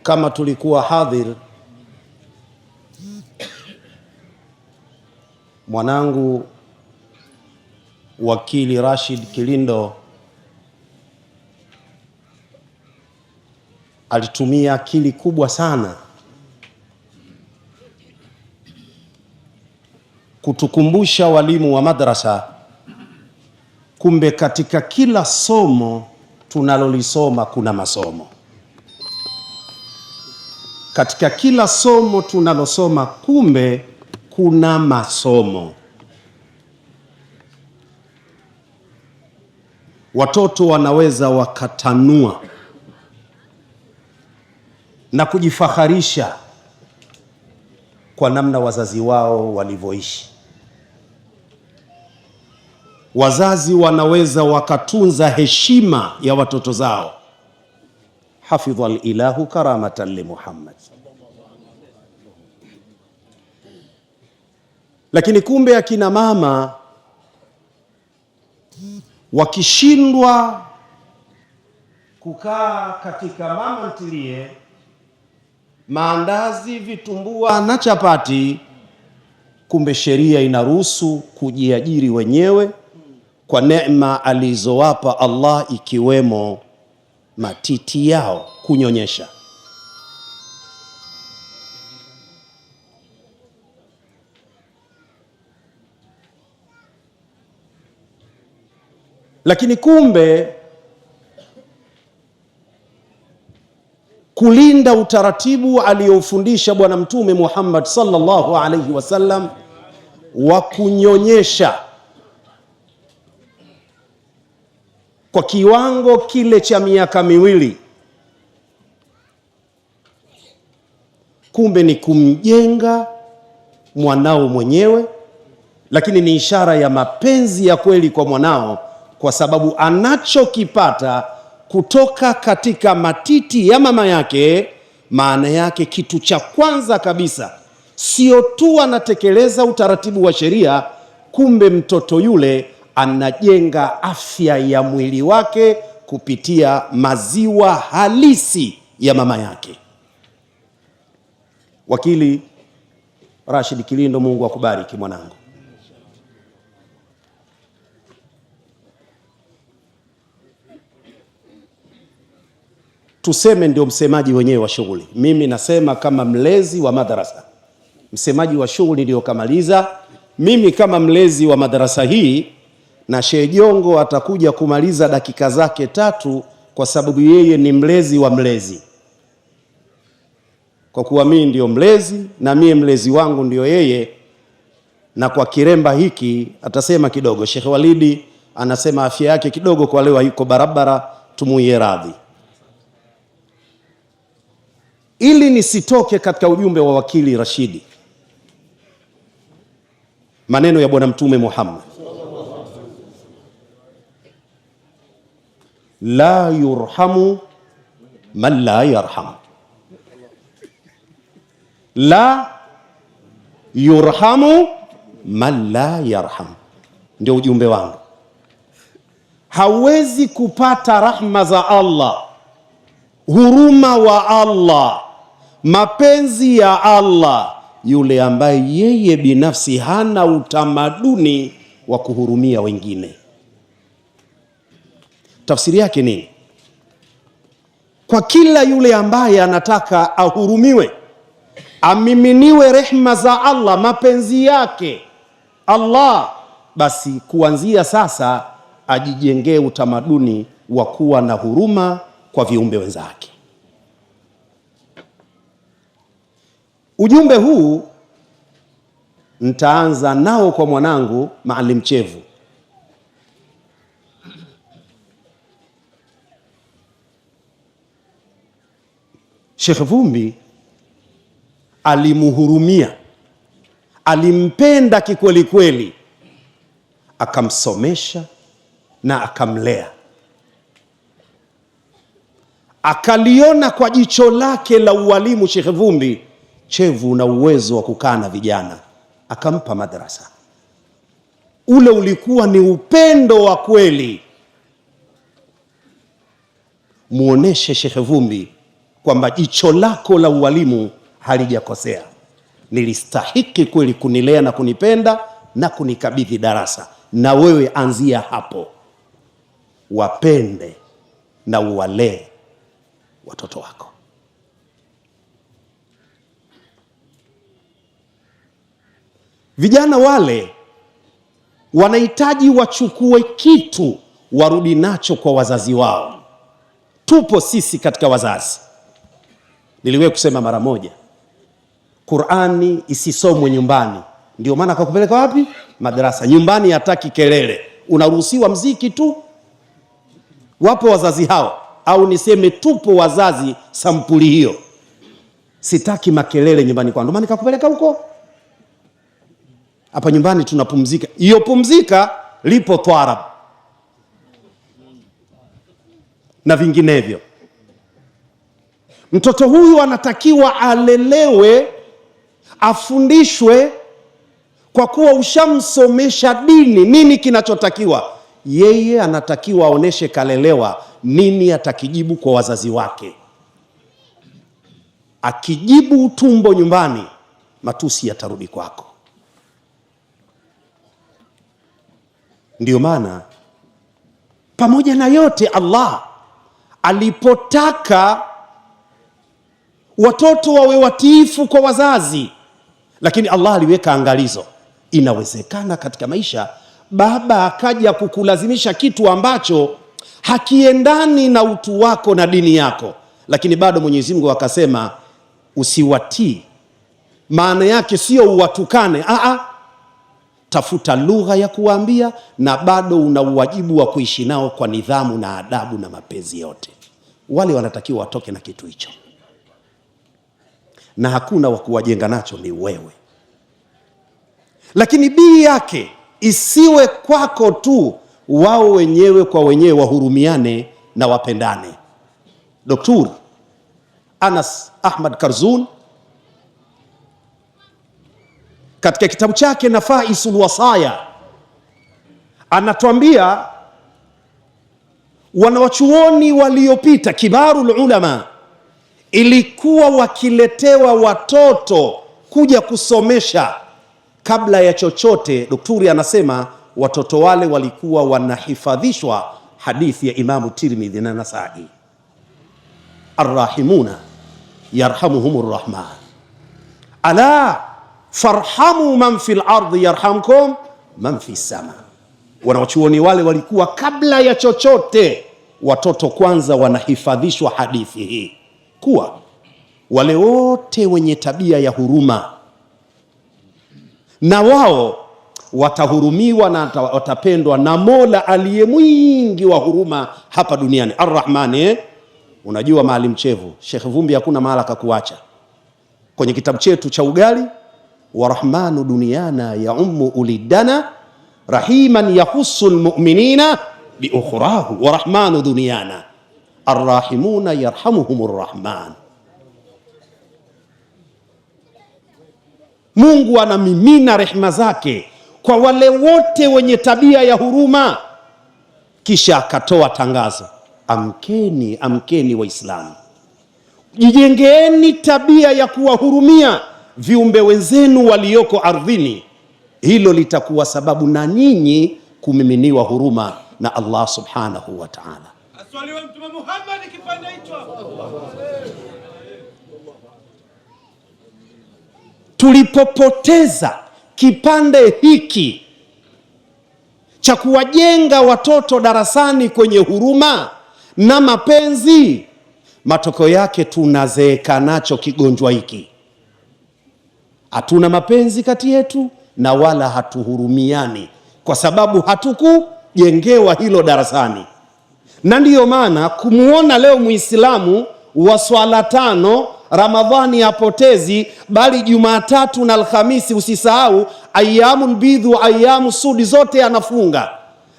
Kama tulikuwa hadhir, mwanangu wakili Rashid Kilindo alitumia akili kubwa sana kutukumbusha walimu wa madrasa, kumbe katika kila somo tunalolisoma kuna masomo. Katika kila somo tunalosoma kumbe kuna masomo. Watoto wanaweza wakatanua na kujifaharisha kwa namna wazazi wao walivyoishi. Wazazi wanaweza wakatunza heshima ya watoto zao. Hafidha al-ilahu karamatan li Muhammad. Lakini kumbe akina mama wakishindwa kukaa katika mama ntilie, maandazi, vitumbua na chapati, kumbe sheria inaruhusu kujiajiri wenyewe kwa neema alizowapa Allah, ikiwemo matiti yao kunyonyesha. Lakini kumbe kulinda utaratibu aliofundisha Bwana Mtume Muhammad sallallahu alaihi wasallam wa kunyonyesha kwa kiwango kile cha miaka miwili, kumbe ni kumjenga mwanao mwenyewe, lakini ni ishara ya mapenzi ya kweli kwa mwanao, kwa sababu anachokipata kutoka katika matiti ya mama yake, maana yake kitu cha kwanza kabisa sio tu anatekeleza utaratibu wa sheria, kumbe mtoto yule anajenga afya ya mwili wake kupitia maziwa halisi ya mama yake. Wakili Rashid Kilindo, Mungu akubariki mwanangu. Tuseme ndio msemaji wenyewe wa shughuli. Mimi nasema kama mlezi wa madarasa, msemaji wa shughuli ndio kamaliza. Mimi kama mlezi wa madarasa hii, na Sheikh Jongo atakuja kumaliza dakika zake 3 kwa sababu yeye ni mlezi wa mlezi. Kwa kuwa mimi ndio mlezi na mie mlezi wangu ndio yeye, na kwa kiremba hiki atasema kidogo. Sheikh Walidi anasema afya yake kidogo kwa leo haiko barabara, tumuie radhi. Ili nisitoke katika ujumbe wa wakili Rashidi, maneno ya Bwana Mtume Muhammad, la yurhamu man la yarham, la yurhamu man la yarham, ndio ujumbe wangu. Hawezi kupata rahma za Allah, huruma wa Allah, mapenzi ya Allah yule ambaye yeye binafsi hana utamaduni wa kuhurumia wengine. Tafsiri yake nini? Kwa kila yule ambaye anataka ahurumiwe, amiminiwe rehma za Allah, mapenzi yake Allah, basi kuanzia sasa ajijengee utamaduni wa kuwa na huruma kwa viumbe wenzake. Ujumbe huu nitaanza nao kwa mwanangu Maalim Chevu. Sheikh Vumbi alimuhurumia, alimpenda kikweli kweli, akamsomesha na akamlea. Akaliona kwa jicho lake la ualimu Sheikh Vumbi, Chevu na uwezo wa kukaa na vijana, akampa madrasa. Ule ulikuwa ni upendo wa kweli. muoneshe Sheikh Vumbi kwamba jicho lako la ualimu halijakosea. Nilistahiki kweli kunilea na kunipenda na kunikabidhi darasa, na wewe anzia hapo, wapende na uwalee watoto wako. Vijana wale wanahitaji wachukue kitu warudi nacho kwa wazazi wao. Tupo sisi katika wazazi. Niliwahi kusema mara moja, Qur'ani isisomwe nyumbani. Ndio maana akakupeleka wapi? Madrasa. Nyumbani hataki kelele, unaruhusiwa mziki tu. Wapo wazazi hao, au niseme tupo wazazi sampuli hiyo. Sitaki makelele nyumbani kwangu, ndio maana nikakupeleka huko. Hapa nyumbani tunapumzika. Hiyo pumzika lipo twarab na vinginevyo. Mtoto huyu anatakiwa alelewe, afundishwe, kwa kuwa ushamsomesha dini. Nini kinachotakiwa? Yeye anatakiwa aoneshe kalelewa, nini atakijibu kwa wazazi wake. Akijibu utumbo nyumbani, matusi yatarudi kwako. Ndiyo maana pamoja na yote, Allah alipotaka watoto wawe watiifu kwa wazazi, lakini Allah aliweka angalizo. Inawezekana katika maisha baba akaja kukulazimisha kitu ambacho hakiendani na utu wako na dini yako, lakini bado Mwenyezi Mungu akasema usiwatii. Maana yake sio uwatukane, tafuta lugha ya kuwaambia, na bado una uwajibu wa kuishi nao kwa nidhamu na adabu na mapenzi yote. Wale wanatakiwa watoke na kitu hicho, na hakuna wa kuwajenga nacho ni wewe. Lakini bii yake isiwe kwako tu, wao wenyewe kwa wenyewe wahurumiane na wapendane. Dr. Anas Ahmad Karzun katika kitabu chake Nafaisul Wasaya anatuambia wanawachuoni waliopita, kibarul ulama, ilikuwa wakiletewa watoto kuja kusomesha, kabla ya chochote, daktari anasema watoto wale walikuwa wanahifadhishwa hadithi ya Imamu Tirmidhi na Nasai, arrahimuna yarhamuhumur rahman, ala farhamu man fil ardi yarhamkum man fis sama. Wanawachuoni wale walikuwa kabla ya chochote, watoto kwanza wanahifadhishwa hadithi hii, kuwa wale wote wenye tabia ya huruma na wao watahurumiwa na watapendwa na Mola aliye mwingi wa huruma hapa duniani, Ar-Rahmani. Unajua Maalim Chevu, Sheikh Vumbi hakuna mahala kakuacha. Kwenye kitabu chetu cha ugali, wa rahmanu duniana ya ummu ulidana rahiman yahusu almu'minina bi ukhrahu, wa rahmanu duniana arrahimuna yarhamuhumur rahman. Mungu anamimina rehema zake kwa wale wote wenye tabia ya huruma. Kisha akatoa tangazo, amkeni, amkeni Waislamu, jijengeeni tabia ya kuwahurumia viumbe wenzenu walioko ardhini. Hilo litakuwa sababu na nyinyi kumiminiwa huruma na Allah subhanahu wa ta'ala. Aswaliwe Mtume Muhammad kipande hicho. Tulipopoteza kipande hiki cha kuwajenga watoto darasani kwenye huruma na mapenzi, matokeo yake tunazeeka nacho kigonjwa hiki. Hatuna mapenzi kati yetu na wala hatuhurumiani, kwa sababu hatukujengewa hilo darasani. Na ndiyo maana kumuona leo Muislamu wa swala tano Ramadhani hapotezi, bali Jumatatu na Alhamisi, usisahau ayyamul bidh wa ayyamu sudi, zote anafunga,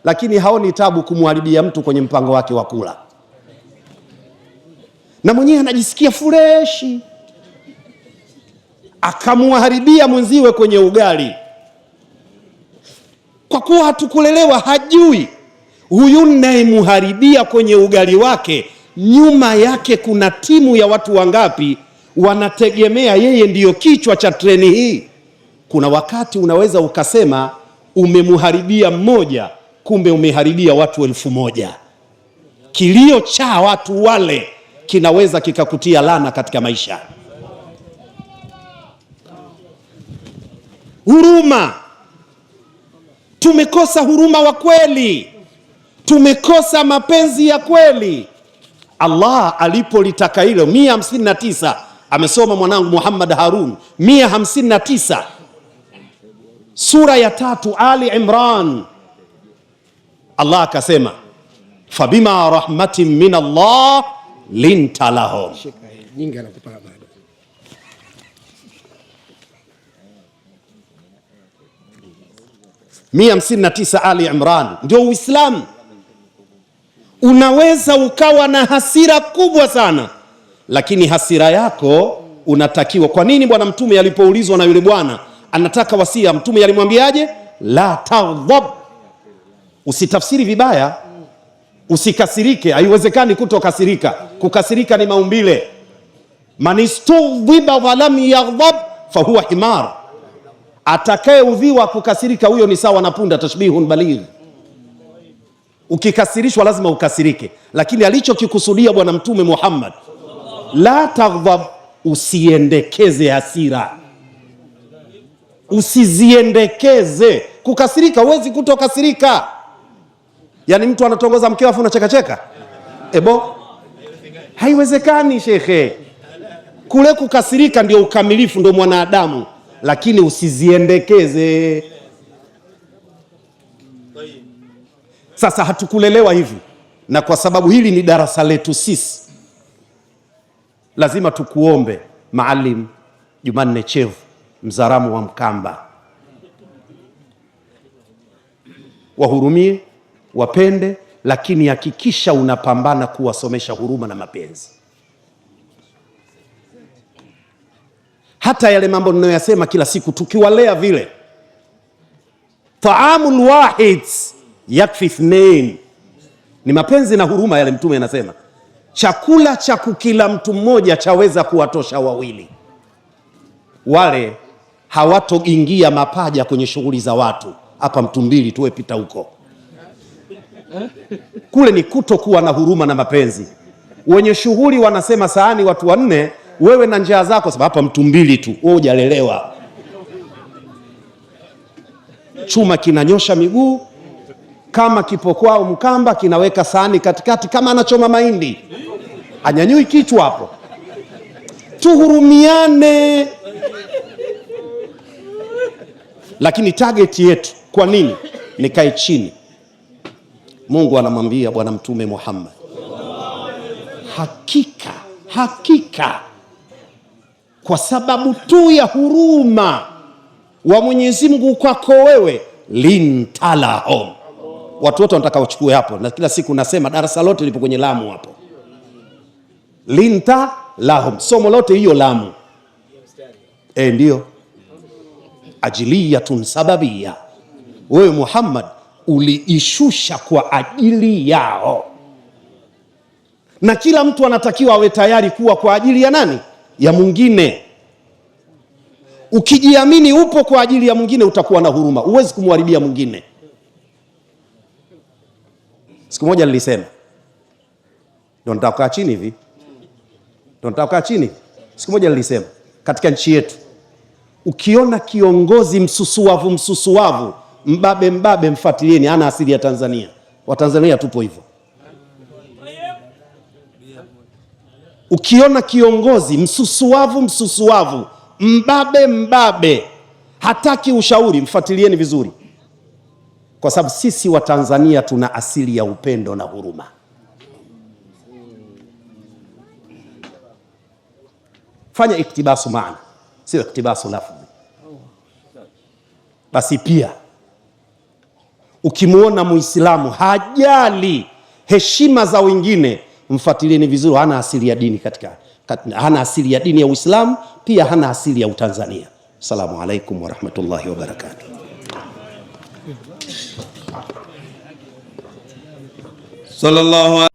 lakini haoni tabu kumharibia mtu kwenye mpango wake wa kula, na mwenyewe anajisikia freshi, akamharibia mwenziwe kwenye ugali. Kwa kuwa hatukulelewa, hajui huyu naye muharibia kwenye ugali wake nyuma yake kuna timu ya watu wangapi wanategemea yeye ndiyo kichwa cha treni hii. Kuna wakati unaweza ukasema umemharibia mmoja, kumbe umeharibia watu 1000. Kilio cha watu wale kinaweza kikakutia laana katika maisha. Huruma, tumekosa huruma wa kweli, tumekosa mapenzi ya kweli. Allah alipolitaka hilo 159, amesoma mwanangu Muhammad Harun 159, sura ya 3 Ali Imran. Allah akasema fabima rahmatin min Allah linta lahum. 159 Ali Imran, ndio Uislamu. Unaweza ukawa na hasira kubwa sana, lakini hasira yako unatakiwa. Kwa nini bwana mtume alipoulizwa na yule bwana anataka wasia, mtume alimwambiaje? La taghdab, usitafsiri vibaya, usikasirike. Haiwezekani kutokasirika, kukasirika ni maumbile. Man istudhiba wa lam yaghdab fahuwa himar, atakayeudhiwa kukasirika huyo ni sawa na punda. Tashbihun baligh. Ukikasirishwa lazima ukasirike, lakini alichokikusudia bwana mtume Muhammad, la taghdab, usiendekeze hasira, usiziendekeze. Kukasirika, huwezi kutokasirika. Yani mtu anatongoza mkeo afu unacheka cheka, ebo, haiwezekani shekhe. Kule kukasirika ndio ukamilifu, ndio mwanadamu, lakini usiziendekeze. Sasa hatukulelewa hivi, na kwa sababu hili ni darasa letu sisi, lazima tukuombe Maalim Jumanne Chevu, Mzaramu wa Mkamba, wahurumie, wapende, lakini hakikisha unapambana kuwasomesha huruma na mapenzi. Hata yale mambo ninayoyasema kila siku, tukiwalea vile, taamul wahid yakfi ithnain, ni mapenzi na huruma yale mtume anasema. Chakula cha kukila mtu mmoja chaweza kuwatosha wawili. Wale hawatoingia mapaja kwenye shughuli za watu. Hapa Mtumbili tuwe pita huko, kule ni kutokuwa na huruma na mapenzi. Wenye shughuli wanasema sahani watu 4, wewe na njaa zako, sababu hapa Mtumbili tu wewe hujalelewa. Chuma kinanyosha miguu kama kipokwao Mkamba, kinaweka sahani katikati kama anachoma mahindi, anyanyui kichwa hapo. Tuhurumiane. Lakini target yetu kwa nini? Nikae chini. Mungu anamwambia bwana mtume Muhammad, hakika kwa sababu tu ya huruma wa Mwenyezi Mungu kwako wewe, lintalahum. Watu wote wanataka wachukue hapo, na kila siku nasema darasa lote lipo kwenye lamu hapo. Lintalahum, somo lote hiyo lamu. Ndio ajiliyatun sababia. Wewe Muhammad uliishusha kwa ajili yao, na kila mtu anatakiwa awe tayari kuwa kwa ajili ya nani? Ya mwingine. Ukijiamini upo kwa ajili ya mwingine, utakuwa na huruma, huwezi kumharibia mwingine. Siku moja nilisema, ndio nitakaa chini. Siku moja nilisema, katika nchi yetu ukiona kiongozi msusuavu, mbabe, mfuatilieni, ana asili ya Tanzania. Watanzania tupo hivyo. Ukiona kiongozi msusuavu, mbabe, hataki ushauri, mfuatilieni vizuri, kwa sababu sisi wa Tanzania tuna asili ya upendo na huruma. Fanya iktibasu maana, sio iktibasu lafzi. Basi pia ukimuona Muislamu hajali heshima za wengine, mfuatilieni vizuri, hana asili ya dini hana asili ya dini ya Uislamu, pia hana asili ya Utanzania. Assalamu alaikum warahmatullahi wabarakatuh. Sallallahu